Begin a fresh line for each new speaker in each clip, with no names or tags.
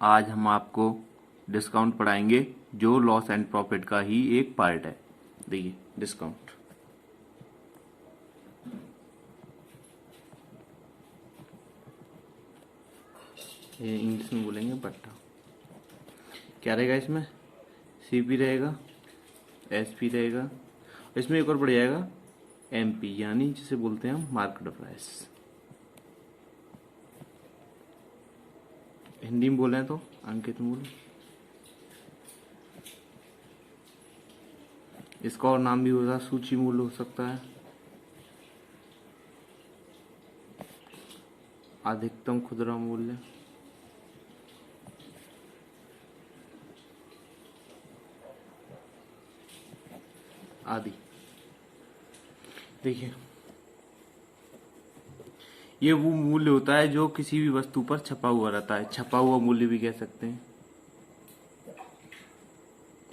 आज हम आपको डिस्काउंट पढ़ाएंगे जो लॉस एंड प्रॉफिट का ही एक पार्ट है। देखिए डिस्काउंट, ये इंग्लिश में बोलेंगे बट्टा। क्या रहेगा इसमें? सीपी रहेगा, एसपी रहेगा, इसमें एक और बढ़ जाएगा एमपी, यानी जिसे बोलते हैं हम मार्केट प्राइस। हिंदी में बोले तो अंकित मूल्य। इसका और नाम भी होगा सूची मूल्य हो सकता है, अधिकतम खुदरा मूल्य, आदि। देखिए ये वो मूल्य होता है जो किसी भी वस्तु पर छपा हुआ रहता है, छपा हुआ मूल्य भी कह सकते हैं।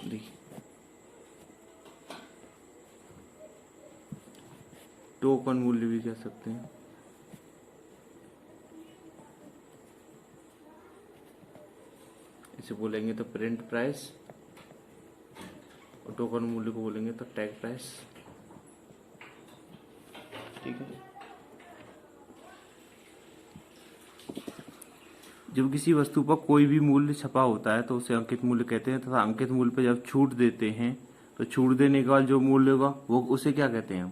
देखिए टोकन मूल्य भी कह सकते हैं। इसे बोलेंगे तो प्रिंट प्राइस, और टोकन मूल्य को बोलेंगे तो टैग प्राइस। ठीक है। जब किसी वस्तु पर कोई भी मूल्य छपा होता है तो उसे अंकित मूल्य कहते हैं, तथा अंकित मूल्य पर जब छूट देते हैं तो छूट देने के बाद जो मूल्य होगा वो उसे क्या कहते हैं?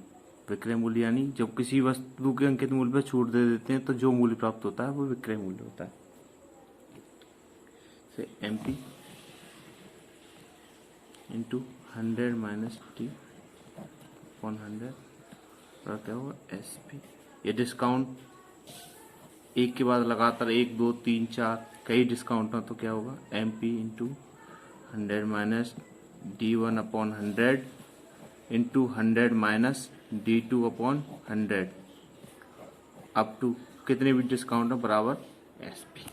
विक्रय मूल्य। यानी जब किसी वस्तु के अंकित मूल्य पर छूट दे देते हैं तो जो मूल्य प्राप्त होता है वो विक्रय मूल्य होता है। से MP into 100 minus T upon 100 और क्या होगा एसपी। ये डिस्काउंट एक के बाद लगातार 1 2 3 4 कई डिस्काउंट हो तो क्या होगा MP into 100 minus D1 upon 100 into 100 minus D2 upon 100 up to कितने भी डिस्काउंट हो बराबर एसपी।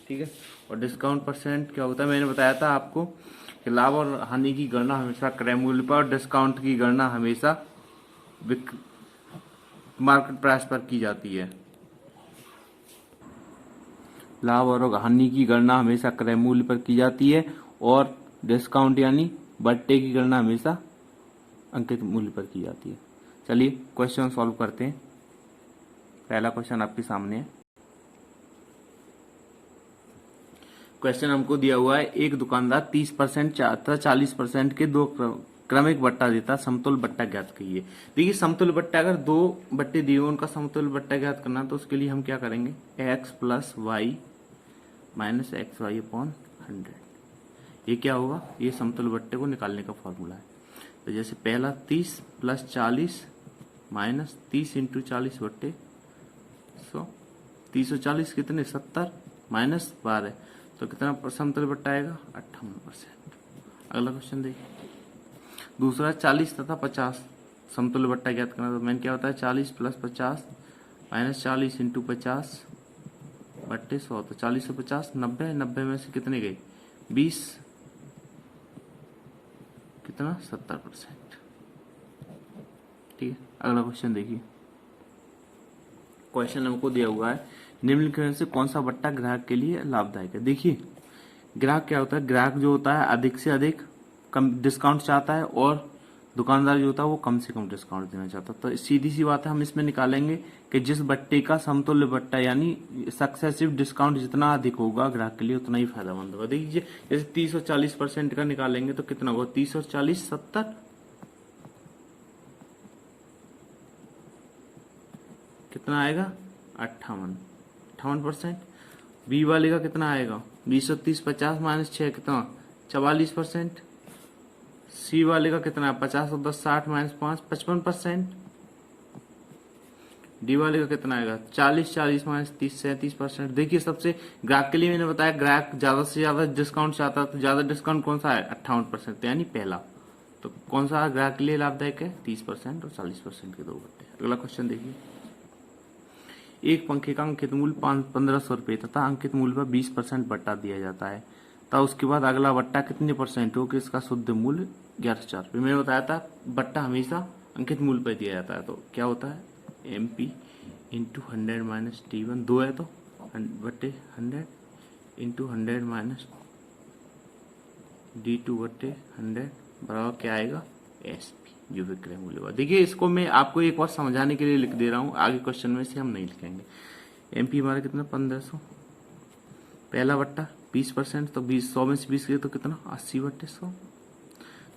ठीक है। और डिस्काउंट परसेंट क्या होता है? मैंने बताया था आपको कि लाभ और हानि की गणना हमेशा क्रय मूल्य पर और डिस्काउंट की गणना हमेशा मार्केट प्राइस पर की जाती है। लाभ और हानि की गणना हमेशा क्रय मूल्य पर की जाती है और डिस्काउंट यानी बट्टे की गणना हमेशा अंकित मूल्य पर की जाती है। चलिए क्वेश्चन सॉल्व करते हैं। पहला क्वेश्चन आपके सामने है। क्वेश्चन हमको दिया हुआ है, एक दुकानदार 30% तथा 40% के दो क्रमिक बट्टा देता, समतुल्य बट्टा ज्ञात कीजिए। देखिए समतुल्य बट्टा, अगर दो बट्टे दिए उनका समतुल्य बट्टा ज्ञात करना तो उसके लिए हम क्या करेंगे? x plus y minus x y upon 100। ये क्या होगा? ये समतुल्य बट्टे को निकालने का फॉर्मूला है। तो जैसे पहला 30 प्लस 40 माइनस 30 इंटू 40 बट्टे 100। 30 और 40 कितने? 70 माइनस 12 तो कितना समतुल्य बट्टा आएगा? 58%। अगला क्वेश्चन देखिए। दूसरा 40 तथा 50 समतुल्य बट्टा ज्ञात करना। तो मैंने क्या होता है 40 प्लस 50 माइनस 40 इंटू 50 बट्टे 100। तो 40 से 50 90, 90 में से कितने गए? 20, कितना? 70%। ठीक है। अगला क्वेश्चन देखिए। क्वेश्चन हमको दिया हुआ है, निम्नलिखित में से कौन सा बट्टा ग्राहक के लिए लाभदायक है? देखिए ग्राहक क्या होता है? ग्राहक जो होता है अधिक से अधिक कम डिस्काउंट चाहता है और दुकानदार जो होता है वो कम से कम डिस्काउंट देना चाहता है। तो सीधी सी बात है, हम इसमें निकालेंगे कि जिस बट्टे का समतुल्य बट्टा यानी सक्सेसिव डिस्काउंट जितना अधिक होगा ग्राहक के लिए उतना ही फायदेमंद होगा। देखिए जैसे 30 और 40% का निकालेंगे तो कितना होगा? 30 और 40 70, कितना आएगा? 58%। बी वाले का कितना आएगा? 20 और 30 50 माइनस 6 कितना? 44%। सी वाले का कितना है? 50 और 10 60 माइनस 5 55%। डी वाले का कितना आएगा? 40 40 माइनस 30 37%। देखिए सबसे ग्राहक के लिए मैंने बताया ग्राहक ज्यादा से ज्यादा डिस्काउंट चाहता है, तो ज्यादा डिस्काउंट कौन सा है? 58% यानी पहला। तो कौन सा ग्राहक के लिए लाभदायक है? 30% और 40% के दो बट्टे। अगला क्वेश्चन देखिए। एक पंखे का अंकित मूल्य 1500 रुपये तथा अंकित मूल्य पर 20% बट्टा दिया जाता है, तब उसके बाद अगला बट्टा कितने परसेंट हो कि इसका शुद्ध मूल्य 11,000 रुपये। मैंने बताया था बट्टा हमेशा अंकित मूल्य पर दिया जाता है। तो क्या होता है? एमपी इंटू 100 माइनस T1, 2 है तो बट्टे 100 इंटू 100 माइनस D2 बटे 100 बराबर क्या आएगा SP जो विक्रय मूल्य हुआ। देखिए इसको मैं आपको एक बार समझाने के लिए लिख दे रहा हूँ, आगे क्वेश्चन में से हम नहीं लिखेंगे। MP हमारा कितना 1500, पहला बट्टा 20%, तो 20 100 में से 20 तो कितना 80 बटे 100।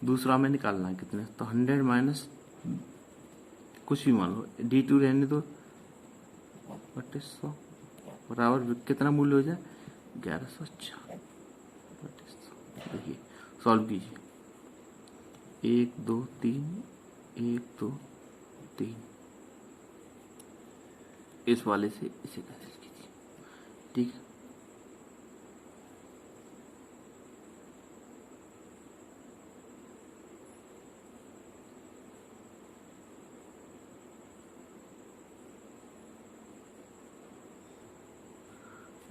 दूसरा हमें निकालना है कितने, तो 100 माइनस कुछ भी मान लो D2 रहने दो बटे 100 बराबर कितना मूल्य हो जाए 1104 बटे 100। देखिए सॉल्व कीजिए, 1 2 3 1 2 3, इस वाले से इसे कैंसिल कीजिए, ठीक है।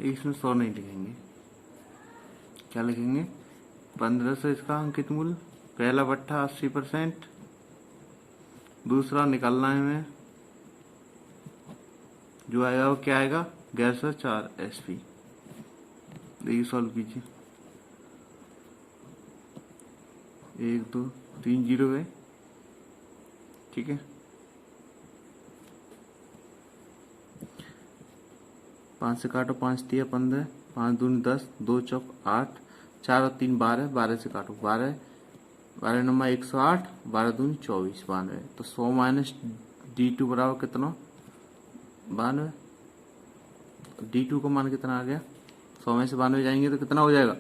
इसमें 100 नहीं लिखेंगे, क्या लिखेंगे 1500 इसका अंकित मूल्य, पहला बट्टा 80%, दूसरा निकालना है हमें जो आएगा वो क्या आएगा 1104 SP। देखिए सॉल्व कीजिए, 1 2 3 0 है, ठीक है। 5 से काटो, 5 3 15, 5 दूनी 10, 2 चौक 8, 4 और 3 12, 12 से काटो 12, 12 नंबर 108, 12 दूनी 24 92, तो 100 माइनस D2 बराबर कितना 92। D2 का मान कितना आ गया, 100 में से 92 जाएंगे तो कितना हो जाएगा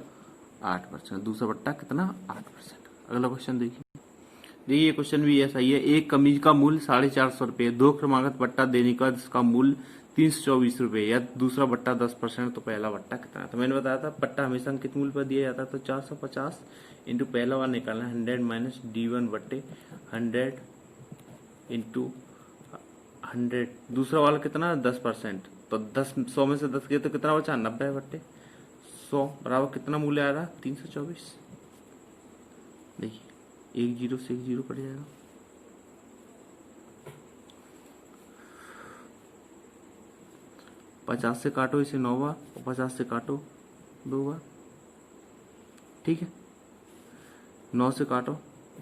8%, दूसरा बट्टा कितना 8%। अगला क्वेश्चन देखिए, ये क्वेश्चन भी ऐसा ही है। एक कमीज का मूल्य 450 रुपये, 2 क्रमागत बट्टा देने का जिसका मूल्य 324 रुपये या दूसरा बट्टा 10%, तो पहला बट्टा कितना है। तो मैंने बताया था बट्टा हमेशा अंकित मूल्य पर दिया जाता है, तो 450 इंटू पहला वाला निकालना 100 माइनस D1 बट्टे 100 इंटू 100, दूसरा वाला कितना 10%, तो 10 100 में से 10 गए तो कितना बचा 90 बट्टे 100 बराबर कितना मूल्य आ रहा 324। देखिए 1 0 से 1 0 कट जाएगा, 50 से काटो इसे 9 बार और 50 से काटो 2 बार, ठीक है। 9 से काटो,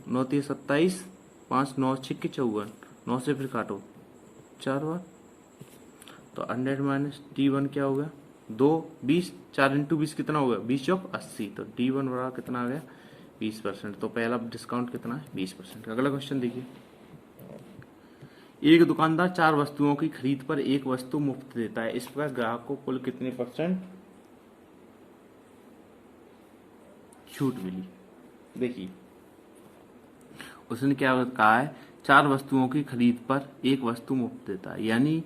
9 3 27, 5 9 6 54, 9 से फिर काटो 4 बार, तो 100 माइनस D1 क्या हो गया 2 20, 4 इंटू 20 कितना हो गया 20 चौक 80, तो D1 बराबर कितना आ गया 20%, तो पहला डिस्काउंट कितना है 20%। अगला क्वेश्चन देखिए, एक दुकानदार 4 वस्तुओं की खरीद पर एक वस्तु मुफ्त देता है, इस प्रकार ग्राहक को कुल कितने % छूट मिली। देखिए उसने क्या कहा है 4 वस्तुओं की खरीद पर एक वस्तु मुफ्त देता है, यानी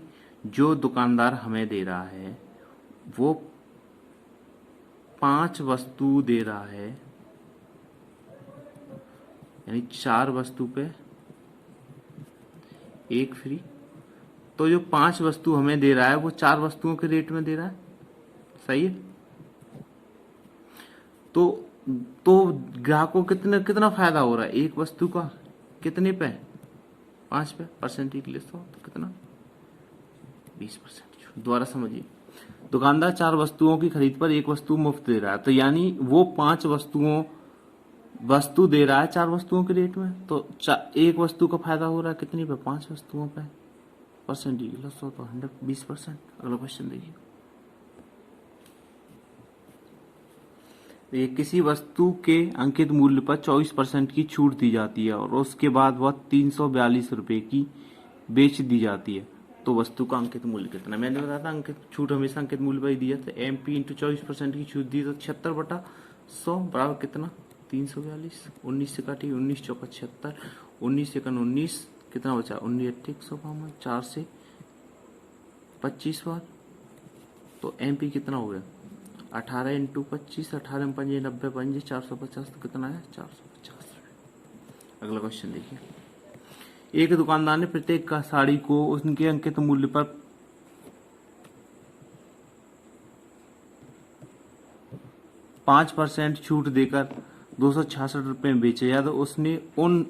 जो दुकानदार हमें दे रहा है वो 5 वस्तु दे रहा है, यानी 4 वस्तु पे एक फ्री, तो जो 5 वस्तु हमें दे रहा है वो 4 वस्तुओं के रेट में दे रहा है, सही है। तो ग्राहक को कितना फायदा हो रहा है एक वस्तु का, कितने पे 5 पे परसेंटेज लेस हो तो कितना 20%। दोबारा समझिए, दुकानदार 4 वस्तुओं की खरीद पर एक वस्तु मुफ्त दे रहा है, तो यानी वो 5 वस्तु दे रहा है 4 वस्तुओं के रेट में, तो एक वस्तु का फायदा हो रहा है कितनी पे 5 वस्तुओं पे, परसेंटेज लेस हो तो 120%। अगला क्वेश्चन देखिए, किसी वस्तु के अंकित मूल्य पर 24% की छूट दी जाती है और उसके बाद वह 342 रुपए की बेच दी जाती है, तो वस्तु का अंकित मूल्य कितना। मैंने बताया था अंकित छूट हमेशा अंकित मूल्य पर ही दिया था, MP इंटू 24% की छूट दी तो 76/100 बराबर कितना 342, 19 से काटी 19 चौका 76, 19 सेकंड 19 कितना बचा 19 8 152, 4 से 25 बार, तो MP कितना हो गया 18 इंटू 25, 18 में 5 90 5 450, तो कितना है 450। अगला क्वेश्चन देखिए, एक दुकानदार ने प्रत्येक का साड़ी को उनके अंकित मूल्य पर 5% छूट देकर 266 रुपए में बेचे, या तो उसने उन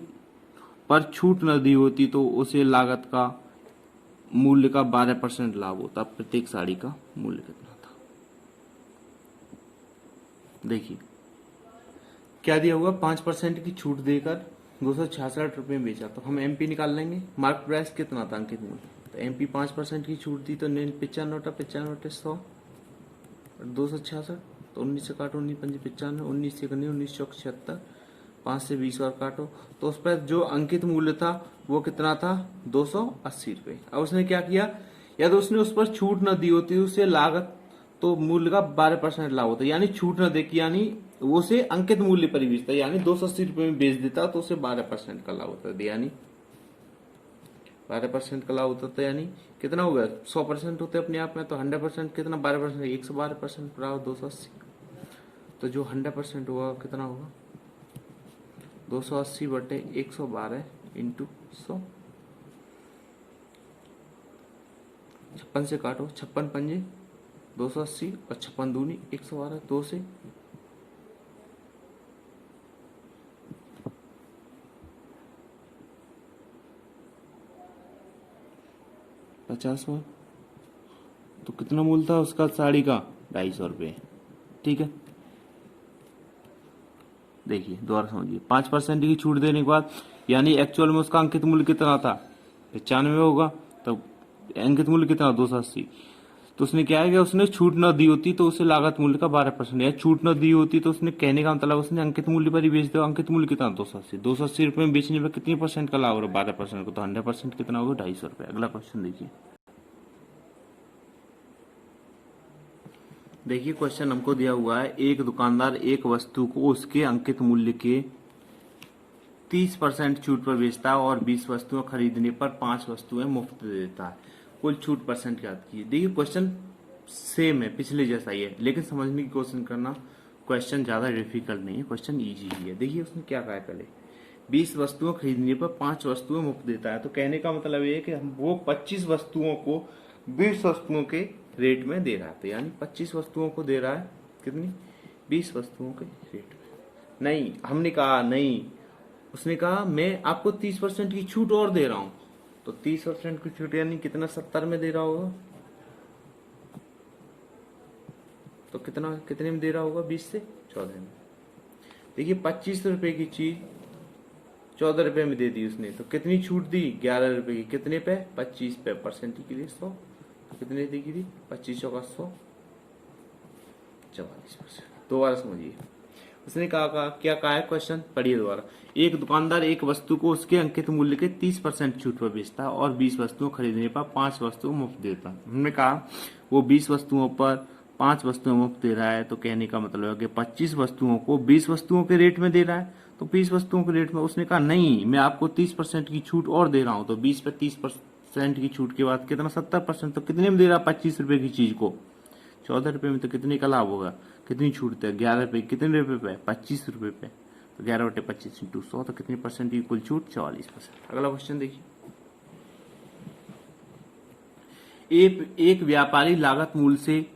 पर छूट न दी होती तो उसे लागत का मूल्य का 12% लाभ होता, प्रत्येक साड़ी का मूल्य कितना था। देखिए क्या दिया हुआ, 5% की छूट देकर 266 रुपये में बेचा, तो हम एमपी निकाल लेंगे। मार्क प्राइस कितना था अंकित मूल्य, तो एमपी 5% की छूट दी तो 95 100 266, तो 19 से काटो, 19 पंजे 95, 19 से 19 चौक 76, 5 से 20 और काटो, तो उस पर जो अंकित मूल्य था वो कितना था, 280 रुपये। अब उसने क्या किया, यदि उसने उस पर छूट न दी होती उससे लागत तो मूल्य का 12% लाभ होता, यानी छूट न दे, यानी वो से अंकित मूल्य पर ही बेचता, यानी 280 रुपये में बेच देता तो उसे 12% का लाभ होता है, यानी 12% का लाभ होता था। यानी कितना हो गया, 100% होते अपने आप में, तो 100% कितना, 12%, 112% बराबर 280, तो जो 100% होगा कितना होगा, 280 बटे 112 इंटू 100, 56 से काटो, 56 पंजे 280 और 56 दूनी 112, 2 से 50 में, तो कितना मूल्य था उसका साड़ी का, 250 रुपये। ठीक है, देखिए दोबारा समझिए, 5% की छूट देने के बाद यानी एक्चुअल में उसका अंकित मूल्य कितना था, 95 होगा, तो अंकित मूल्य कितना, 280, तो उसने क्या है कि उसने छूट न दी होती तो उसे लागत मूल्य का 12%, या छूट न दी होती तो उसने, कहने का मतलब उसने अंकित मूल्य पर ही बेच दिया। अंकित मूल्य कितना, 280 रुपये में बेचने पर कितनी परसेंट का लाभ हो रहा है, 12% को, तो 100% कितना होगा, 250 रुपये। अगला क्वेश्चन देखिए, देखिए क्वेश्चन हमको दिया हुआ है, एक दुकानदार एक वस्तु को उसके अंकित मूल्य के 30% छूट पर बेचता है और 20 वस्तुएं खरीदने पर 5 वस्तुएं मुफ्त दे देता है, कुल छूट परसेंट याद कीजिए। देखिए क्वेश्चन सेम है, पिछले जैसा ही है, लेकिन समझने की कोशिश करना, क्वेश्चन ज्यादा डिफिकल्ट नहीं है, क्वेश्चन इजी ही है। देखिए उसने क्या कहा है, पहले 20 वस्तुएं खरीदने पर 5 वस्तुएं मुफ्त देता है, तो कहने का मतलब ये है कि वो 25 वस्तुओं को 20 वस्तुओं के रेट में दे रहा है, तो यानी 25 वस्तुओं को दे रहा है, कितनी, 20 वस्तुओं के रेट में। नहीं, हमने कहा नहीं, उसने कहा मैं आपको 30% की छूट और दे रहा हूं, तो 30% की छूट यानी कितना, 70 में दे रहा होगा, तो कितना, कितने में दे रहा होगा, 20 से 14 में। देखिए 25 रुपए की चीज 14 रुपए में दे दी उसने, तो कितनी छूट दी, 11 रुपए की, कितने पे, 25 पे, परसेंट के लिए 100, तो कितने दी थी, 25 का 100, 44%। दोबारा समझिए, उसने कहा क्या कहा है, क्वेश्चन पढ़िए दोबारा, एक दुकानदार एक वस्तु को उसके अंकित मूल्य के 30% छूट पर बेचता है और 20 वस्तुओं खरीदने पर 5 वस्तुएं मुफ्त देता है। हमने कहा वो 20 वस्तुओं पर 5 वस्तुएं मुफ्त दे रहा है, तो कहने का मतलब है कि 25 वस्तुओं को 20 वस्तुओं के रेट में दे रहा है, तो 20 वस्तुओं के रेट में। उसने कहा नहीं, मैं आपको 30% की छूट और दे रहा हूं, तो 20 पे 30% की छूट के बाद कितना, 70%, तो कितने में दे रहा है, 25 रुपए की चीज को 14 रुपए में, तो कितने का लाभ होगा, कितनी छूट है, 11 रुपए, कितने रुपए पे, 25 रुपए पे, तो 11 बटे 25 इंटू 100, तो कितनी परसेंट की कुल छूट, 44%। अगला क्वेश्चन देखिए, एक व्यापारी लागत मूल्य से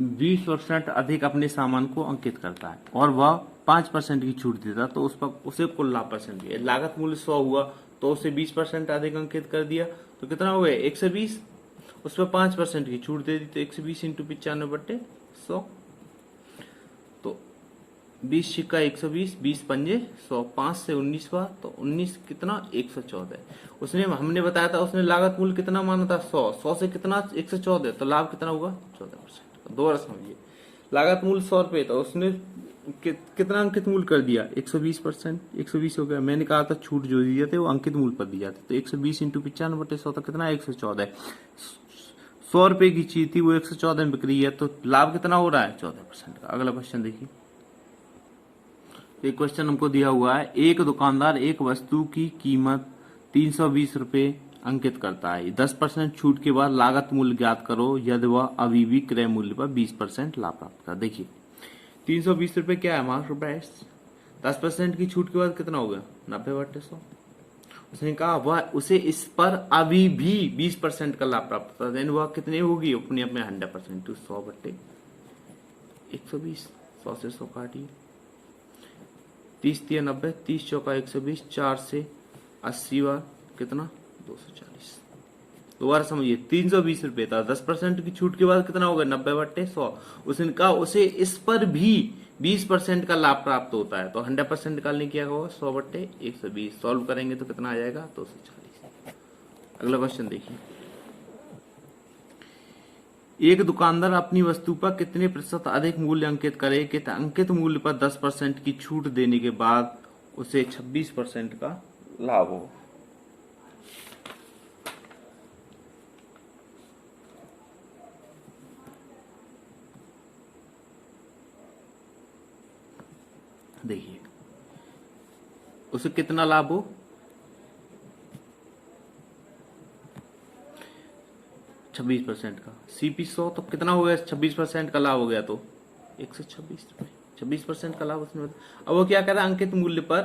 20% अधिक अपने सामान को अंकित करता है और वह 5% की छूट देता, तो उस पर उसे कुल लाभ परसेंट दिया। लागत मूल्य 100 हुआ तो उसे 20% अधिक अंकित कर दिया, तो कितना हो गया, 120, उस पर 5% की छूट दे दी, तो 120 इंटू 95 बटे 100, तो 20 सिक्का 120, 20 पंजे 100, 5 से 19 हुआ, तो 19 कितना, 114। उसने, हमने बताया था उसने लागत मूल्य कितना माना था, 100, 100 से कितना, 114, तो लाभ कितना होगा, 14%। दोबारा समझिए, लागत मूल्य 100 रुपए था, उसने कितना अंकित मूल्य कर दिया, 120%, 120 हो गया। मैंने कहा था छूट जो दी जाती है वो अंकित मूल्य पर दी जाती है, तो 120 इंटू 95 बटे 100, तो कितना, 114। 100 रुपए की चीज थी वो 114 में बिक रही है, तो लाभ कितना हो रहा है, 14% का। अगला क्वेश्चन देखिए, एक क्वेश्चन हमको दिया हुआ है, एक दुकानदार एक वस्तु की कीमत 320 रुपए अंकित करता है, 10% छूट के बाद लागत मूल्य ज्ञात करो यदि वह अभी भी क्रय मूल्य पर 20% लाभ प्राप्त कर। देखिए 320 रुपए क्या है, मार्क प्राइस, 10% की छूट के बाद कितना होगा, 90 बटे 100। उसने कहा वह उसे इस पर अभी भी 20% का लाभ प्राप्त होता है, देन वह कितने होगी, अपने अपने 100%, तो 100 बटे 120, 100 से 100 काटिए, 30 3 90, 30 चौका 120, 4 से 80 बार कितना, 240। दोबारा समझिए, 320 रुपए था, 10% की छूट के बाद कितना होगा 90/100। उसने कहा उसे इस पर भी 20% का लाभ प्राप्त होता है, तो 100% निकालने क्या होगा 100/120। सॉल्व करेंगे तो कितना आ जाएगा 240। अगला क्वेश्चन देखिए, एक दुकानदार अपनी वस्तु पर कितने प्रतिशत अधिक मूल्य अंकित करे कि अंकित मूल्य पर 10% की छूट देने के बाद उसे 26% का लाभ हो। देखिए उसे कितना लाभ हो, 26% का। सीपी 100 तो कितना हो गया, 26% का लाभ हो गया तो 126 रुपए, 26% का लाभ उसने अब वो क्या करा, अंकित मूल्य पर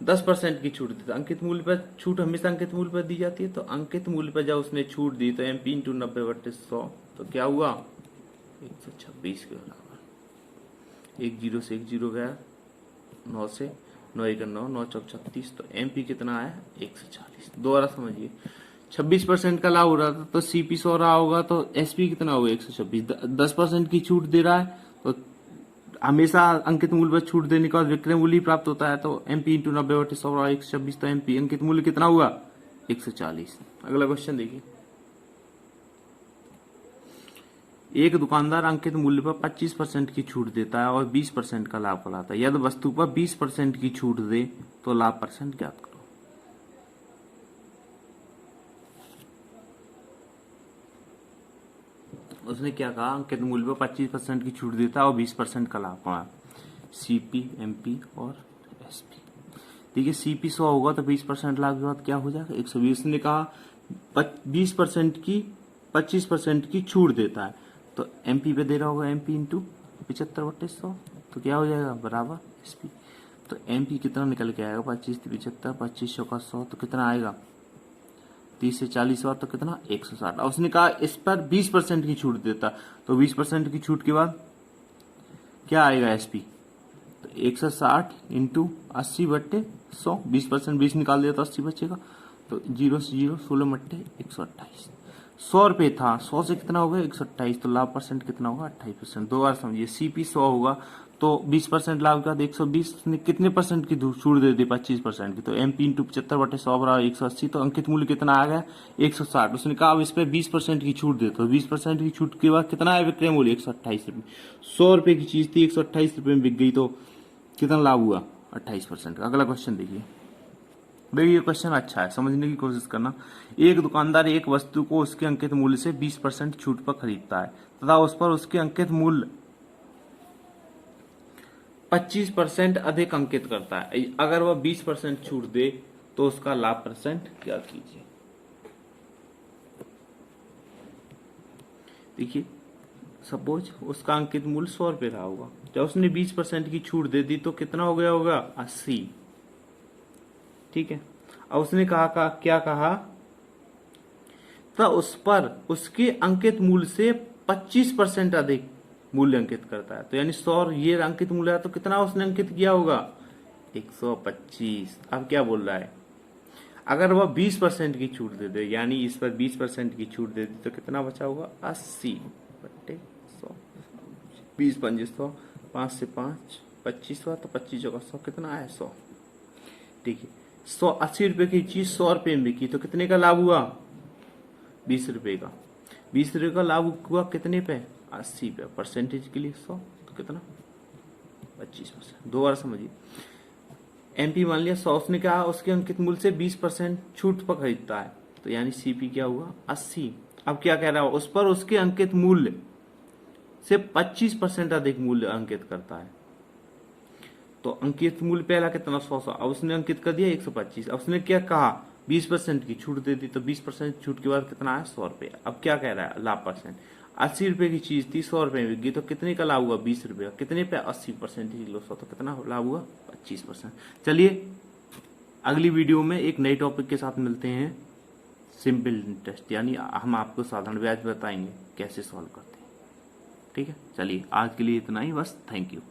10% की छूट देता। अंकित मूल्य पर छूट हमेशा अंकित मूल्य पर दी जाती है, तो अंकित मूल्य पर जब उसने छूट दी तो MP इंटू 90/100 तो क्या हुआ 126 के बराबर। 1 0 से 1 0 गया, 9 से 9 1 9, 9 चौक 36, तो MP कितना आया 140। दोबारा समझिए, 26% का लाभ हो रहा था तो CP 100 रहा होगा, तो SP कितना होगा 126। 10% की छूट दे रहा है तो हमेशा अंकित मूल्य पर छूट देने के बाद विक्रय मूल्य प्राप्त होता है, तो MP इंटू 90/100 126, तो MP अंकित मूल्य कितना हुआ 140। अगला क्वेश्चन देखिए, एक दुकानदार अंकित मूल्य पर 25% की छूट देता है और 20% का लाभ कराता है। यदि वस्तु पर 20% की छूट दे तो लाभ परसेंट ज्ञात करो। उसने क्या कहा, अंकित मूल्य पर 25% की छूट देता है और 20% का लाभ करा। CP, MP और SP। देखिए CP 100 होगा तो 20% लाभ के बाद क्या हो जाएगा 120। उसने कहा 20% की 25% की छूट देता है, तो MP पे दे रहा होगा MP इंटू 75/100, तो क्या हो जाएगा बराबर SP। तो MP कितना निकल के आएगा 25 75, 25 का 100, तो कितना आएगा 30 से 40 बार तो कितना 160। अब उसने कहा इस पर 20% की छूट देता, तो 20% की छूट के बाद क्या आएगा SP, तो 160 इंटू 80/100, 20% 20 निकाल दिया तो 80 बचेगा, तो 0 से 0 16 मट्टे 128। 100 रुपए था, 100 से कितना होगा 128, तो लाभ परसेंट कितना होगा 28%। दो बार समझिए, CP 100 होगा तो 20% लाभ के बाद 120 ने कितने परसेंट की छूट दे दी 25% की, तो MP इंटू 75/100 बराबर 180, तो अंकित मूल्य कितना आ गया 160। उसने कहा अब इस पे 20% की छूट दे, तो 20% की छूट के बाद कितना है विक्रय मूल्य 128 रुपये। 100 रुपए की चीज थी 128 रुपये में बिक गई, तो कितना लाभ हुआ 28% का। अगला क्वेश्चन देखिए, भाई ये क्वेश्चन अच्छा है, समझने की कोशिश करना। एक दुकानदार एक वस्तु को उसके अंकित मूल्य से 20% छूट पर खरीदता है तथा उस पर उसके अंकित मूल्य 25% अधिक अंकित करता है। अगर वह 20% छूट दे तो उसका लाभ परसेंट ज्ञात कीजिए। देखिए सपोज उसका अंकित मूल्य 100 रुपये रहा होगा, जब उसने 20% की छूट दे दी तो कितना हो गया होगा 80। ठीक है, अब उसने कहा क्या कहा, तो उस पर उसके अंकित मूल्य से 25% अधिक मूल्य अंकित करता है, तो यानी 100 ये अंकित मूल्य है तो कितना उसने अंकित किया होगा 125। अब क्या बोल रहा है, अगर वह 20% की छूट दे दे, यानी इस पर 20% की छूट दे दी तो कितना बचा होगा 80/100। 20 पंजे 100, 5 से 5 25 हुआ, तो 25 जगह 100 कितना आया 100। देखिए 80 रुपए की चीज 100 रुपए में बिकी तो कितने का लाभ हुआ 20 रुपए का। 20 रुपए का लाभ हुआ कितने पे 80 पे, परसेंटेज के लिए 100, तो कितना 25%। दो बार समझिए, MP मान लिया 100, उसने कहा उसके अंकित मूल्य से 20% छूट पर खरीदता है, तो यानी CP क्या हुआ 80। अब क्या कह रहा है, उस पर उसके अंकित मूल्य से 25% अधिक मूल्य अंकित करता है, तो अंकित मूल्य पहला कितना 100, अब उसने अंकित कर दिया 125। अब उसने क्या कहा 20% की छूट दे दी, तो 20% छूट के बाद कितना आया 100 रुपये। अब क्या कह रहा है लाभ परसेंट, 80 रुपए की चीज थी 100 रुपए में बिक गई, तो कितने का लाभ हुआ 20 रुपए का, कितने पे 80% किलो 100, तो कितना लाभ हुआ 25%। चलिए अगली वीडियो में एक नए टॉपिक के साथ मिलते हैं, सिंपल इंटरेस्ट, यानी हम आपको साधारण ब्याज बताएंगे कैसे सॉल्व करते हैं। ठीक है, चलिए आज के लिए इतना ही बस, थैंक यू।